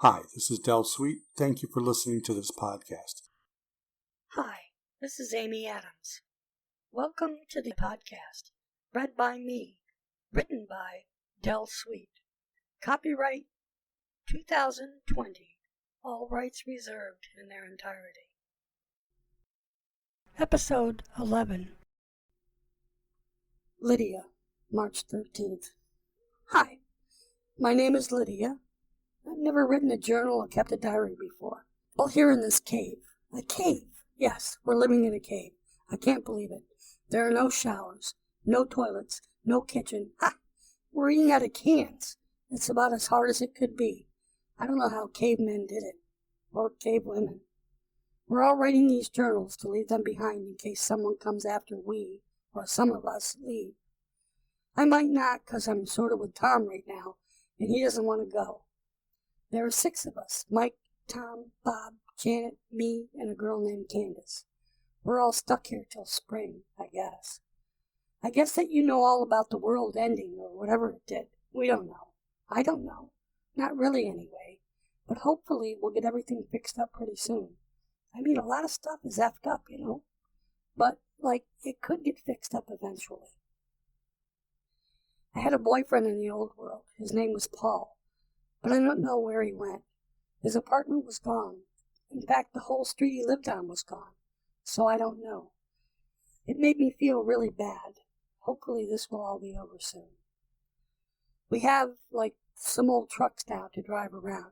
Hi, this is Dell Sweet. Thank you for listening to this podcast. Hi, this is Amy Adams. Welcome to the podcast, read by me, written by Dell Sweet. Copyright 2020, all rights reserved in their entirety. Episode 11. Lydia, March 13th. Hi, my name is Lydia. I've never written a journal or kept a diary before. Well, here in this cave. A cave. Yes, we're living in a cave. I can't believe it. There are no showers, no toilets, no kitchen. Ha! We're eating out of cans. It's about as hard as it could be. I don't know how cavemen did it. Or cavewomen. We're all writing these journals to leave them behind in case someone comes after we, or some of us, leave. I might not, 'cause I'm sort of with Tom right now, and he doesn't want to go. There are 6 of us: Mike, Tom, Bob, Janet, me, and a girl named Candace. We're all stuck here till spring, I guess. I guess that you know all about the world ending, or whatever it did. We don't know. I don't know. Not really, anyway. But hopefully we'll get everything fixed up pretty soon. I mean, a lot of stuff is effed up, you know. But, it could get fixed up eventually. I had a boyfriend in the old world. His name was Paul. But I don't know where he went. His apartment was gone. In fact, the whole street he lived on was gone. So I don't know. It made me feel really bad. Hopefully this will all be over soon. We have, some old trucks now to drive around.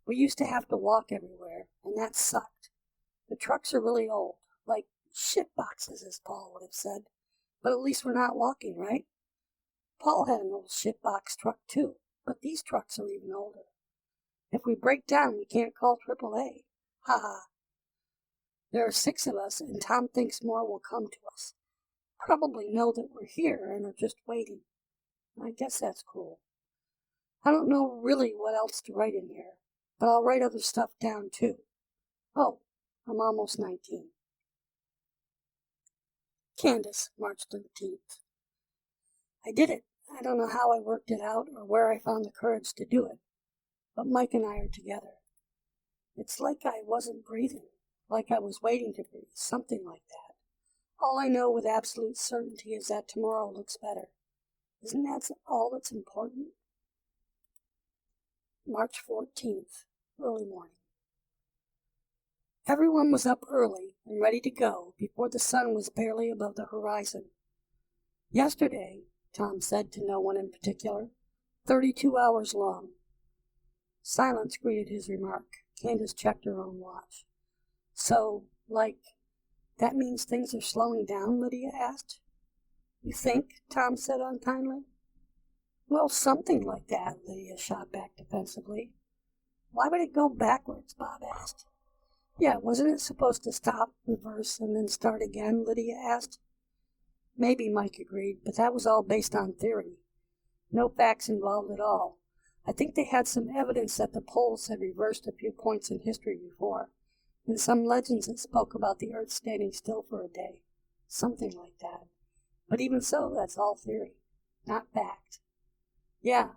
We used to have to walk everywhere, and that sucked. The trucks are really old, like shit boxes, as Paul would have said. But at least we're not walking, right? Paul had an old shit box truck too, but these trucks are even older. If we break down, we can't call AAA. Ha ha. There are 6 of us, and Tom thinks more will come to us. Probably know that we're here and are just waiting. I guess that's cool. I don't know really what else to write in here, but I'll write other stuff down too. Oh, I'm almost 19. Candace, March 13th. I did it. I don't know how I worked it out or where I found the courage to do it, but Mike and I are together. It's like I wasn't breathing, like I was waiting to breathe, something like that. All I know with absolute certainty is that tomorrow looks better. Isn't that all that's important? March 14th, early morning. Everyone was up early and ready to go before the sun was barely above the horizon. Yesterday, Tom said to no one in particular, 32 hours long. Silence greeted his remark. Candace checked her own watch. So, that means things are slowing down, Lydia asked. You think? Tom said unkindly. Well, something like that, Lydia shot back defensively. Why would it go backwards? Bob asked. Yeah, wasn't it supposed to stop, reverse, and then start again? Lydia asked. Maybe, Mike agreed, but that was all based on theory. No facts involved at all. I think they had some evidence that the poles had reversed a few points in history before, and some legends that spoke about the Earth standing still for a day. Something like that. But even so, that's all theory, not fact. Yeah,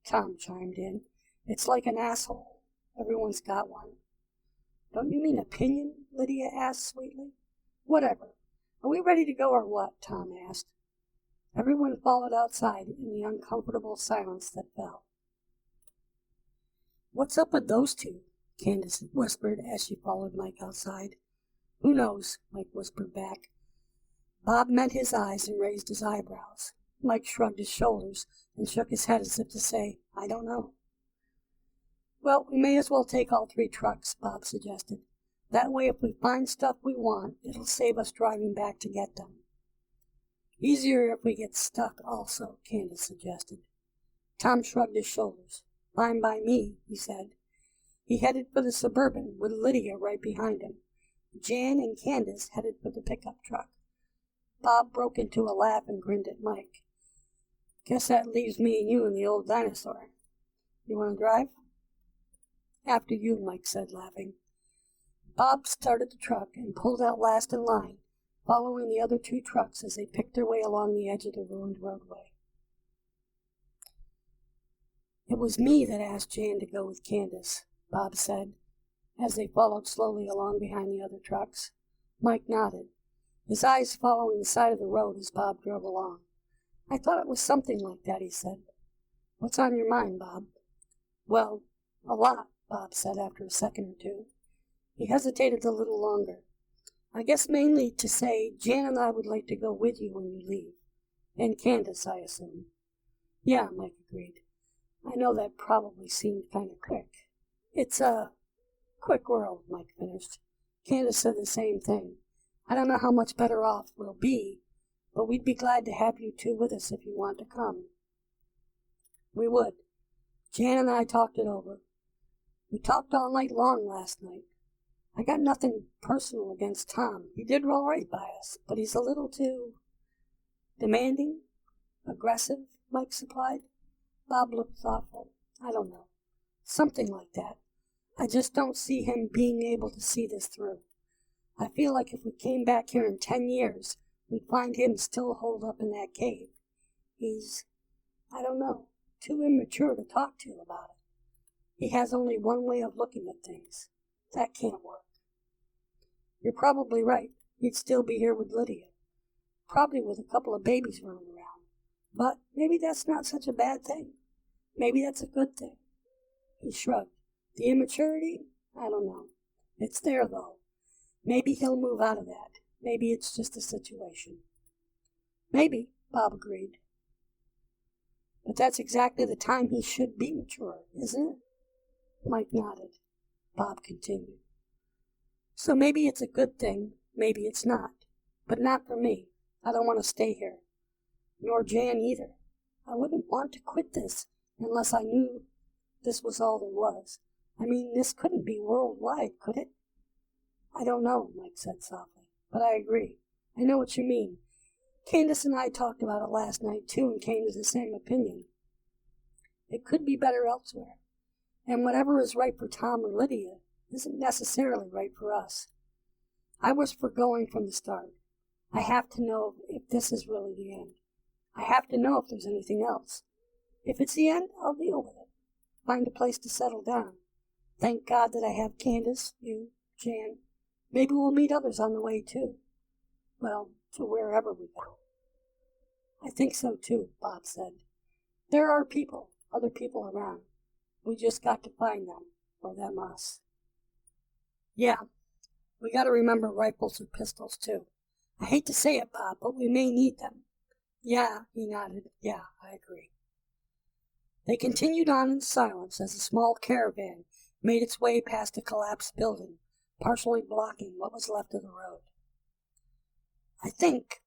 Tom chimed in. It's like an asshole. Everyone's got one. Don't you mean opinion? Lydia asked sweetly. Whatever. Are we ready to go or what? Tom asked. Everyone followed outside in the uncomfortable silence that fell. What's up with those two? Candace whispered as she followed Mike outside. Who knows? Mike whispered back. Bob met his eyes and raised his eyebrows. Mike shrugged his shoulders and shook his head as if to say, I don't know. Well, we may as well take all 3 trucks, Bob suggested. That way, if we find stuff we want, it'll save us driving back to get them. Easier if we get stuck also, Candace suggested. Tom shrugged his shoulders. Fine by me, he said. He headed for the Suburban, with Lydia right behind him. Jan and Candace headed for the pickup truck. Bob broke into a laugh and grinned at Mike. Guess that leaves me and you and the old dinosaur. You want to drive? After you, Mike said, laughing. Bob started the truck and pulled out last in line, following the other 2 trucks as they picked their way along the edge of the ruined roadway. It was me that asked Jan to go with Candace. Bob said, as they followed slowly along behind the other trucks. Mike nodded, his eyes following the side of the road as Bob drove along. I thought it was something like that, he said. What's on your mind, Bob? Well, a lot, Bob said after a second or two. He hesitated a little longer. I guess mainly to say Jan and I would like to go with you when you leave. And Candace, I assume. Yeah, Mike agreed. I know that probably seemed kind of quick. It's a quick world, Mike finished. Candace said the same thing. I don't know how much better off we'll be, but we'd be glad to have you two with us if you want to come. We would. Jan and I talked it over. We talked all night long last night. I got nothing personal against Tom. He did all right by us, but he's a little too demanding, aggressive, Mike supplied. Bob looked thoughtful. I don't know. Something like that. I just don't see him being able to see this through. I feel like if we came back here in 10 years, we'd find him still holed up in that cave. He's, I don't know, too immature to talk to about it. He has only one way of looking at things. That can't work. You're probably right. He'd still be here with Lydia. Probably with a couple of babies running around. But maybe that's not such a bad thing. Maybe that's a good thing. He shrugged. The immaturity? I don't know. It's there, though. Maybe he'll move out of that. Maybe it's just a situation. Maybe, Bob agreed. But that's exactly the time he should be mature, isn't it? Mike nodded. Bob continued. So maybe it's a good thing, maybe it's not. But not for me. I don't want to stay here. Nor Jan either. I wouldn't want to quit this unless I knew this was all there was. I mean, this couldn't be worldwide, could it? I don't know, Mike said softly. But I agree. I know what you mean. Candace and I talked about it last night, too, and came to the same opinion. It could be better elsewhere. And whatever is right for Tom or Lydia isn't necessarily right for us. I was for going from the start. I have to know if this is really the end. I have to know if there's anything else. If it's the end, I'll deal with it. Find a place to settle down. Thank God that I have Candace, you, Jan. Maybe we'll meet others on the way, too. Well, to wherever we go. I think so, too, Bob said. There are people, other people around. We just got to find them, or them us. Yeah, we got to remember rifles or pistols, too. I hate to say it, Bob, but we may need them. Yeah, he nodded. Yeah, I agree. They continued on in silence as a small caravan made its way past a collapsed building, partially blocking what was left of the road. I think,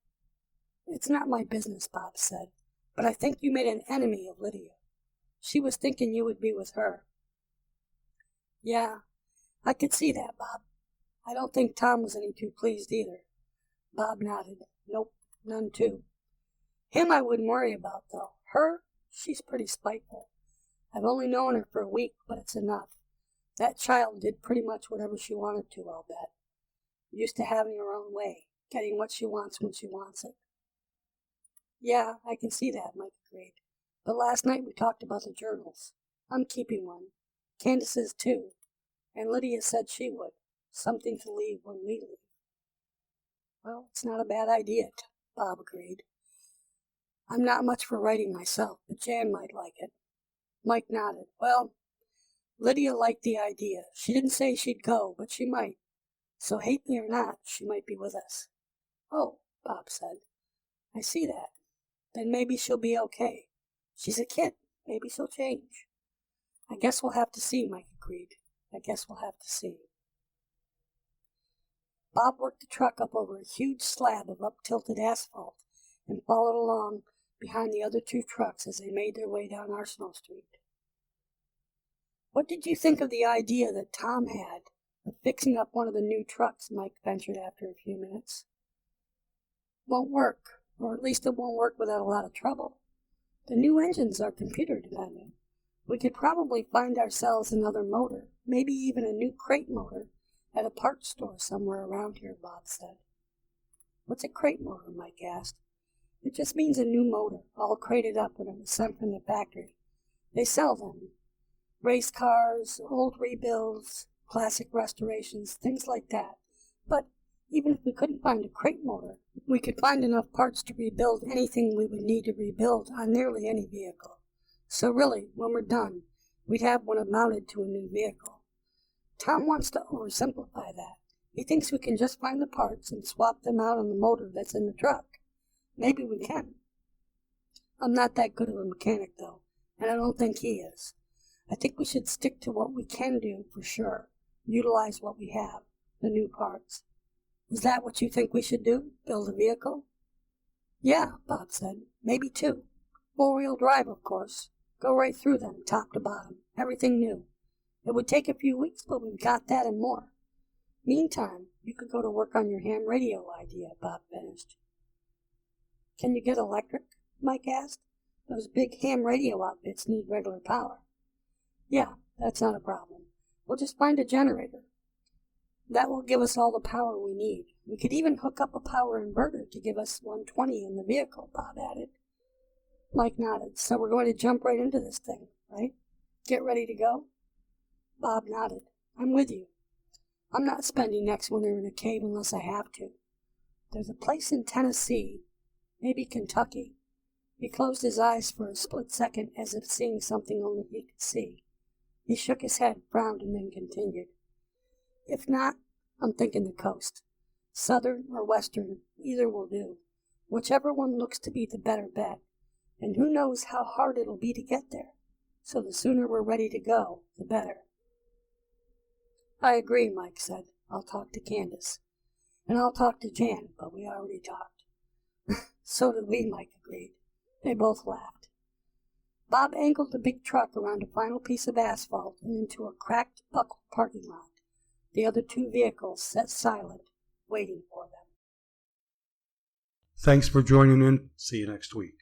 it's not my business, Bob said, but I think you made an enemy of Lydia. She was thinking you would be with her. Yeah, I could see that, Bob. I don't think Tom was any too pleased either. Bob nodded. Nope, none too. Him I wouldn't worry about, though. Her, she's pretty spiteful. I've only known her for a week, but it's enough. That child did pretty much whatever she wanted to, I'll bet. Used to having her own way, getting what she wants when she wants it. Yeah, I can see that, Mike agreed. But last night we talked about the journals. I'm keeping one. Candace is too. And Lydia said she would. Something to leave when we leave. Well, it's not a bad idea, Bob agreed. I'm not much for writing myself, but Jan might like it. Mike nodded. Well, Lydia liked the idea. She didn't say she'd go, but she might. So hate me or not, she might be with us. Oh, Bob said. I see that. Then maybe she'll be okay. She's a kid. Maybe she'll change. I guess we'll have to see, Mike agreed. I guess we'll have to see. Bob worked the truck up over a huge slab of up-tilted asphalt and followed along behind the other two trucks as they made their way down Arsenal Street. What did you think of the idea that Tom had of fixing up one of the new trucks? Mike ventured after a few minutes. Won't work, or at least it won't work without a lot of trouble. The new engines are computer-dependent. We could probably find ourselves another motor, maybe even a new crate motor, at a parts store somewhere around here, Bob said. What's a crate motor? Mike asked. It just means a new motor, all crated up when it was sent from the factory. They sell them. Race cars, old rebuilds, classic restorations, things like that. But even if we couldn't find a crate motor, we could find enough parts to rebuild anything we would need to rebuild on nearly any vehicle. So really, when we're done, we'd have one mounted to a new vehicle. Tom wants to oversimplify that. He thinks we can just find the parts and swap them out on the motor that's in the truck. Maybe we can. I'm not that good of a mechanic, though, and I don't think he is. I think we should stick to what we can do for sure. Utilize what we have, the new parts. Is that what you think we should do? Build a vehicle? Yeah, Bob said. Maybe 2. 4-wheel drive, of course. Go right through them, top to bottom. Everything new. It would take a few weeks, but we've got that and more. Meantime, you could go to work on your ham radio idea, Bob finished. Can you get electric? Mike asked. Those big ham radio outfits need regular power. Yeah, that's not a problem. We'll just find a generator. That will give us all the power we need. We could even hook up a power inverter to give us 120 in the vehicle, Bob added. Mike nodded. So we're going to jump right into this thing, right? Get ready to go? Bob nodded. I'm with you. I'm not spending next winter in a cave unless I have to. There's a place in Tennessee, maybe Kentucky. He closed his eyes for a split second as if seeing something only he could see. He shook his head, frowned, and then continued. If not, I'm thinking the coast. Southern or western, either will do. Whichever one looks to be the better bet. And who knows how hard it'll be to get there. So the sooner we're ready to go, the better. I agree, Mike said. I'll talk to Candace. And I'll talk to Jan, but we already talked. So did we, Mike agreed. They both laughed. Bob angled the big truck around a final piece of asphalt and into a cracked, buckled parking lot. The other 2 vehicles sat silent, waiting for them. Thanks for joining in. See you next week.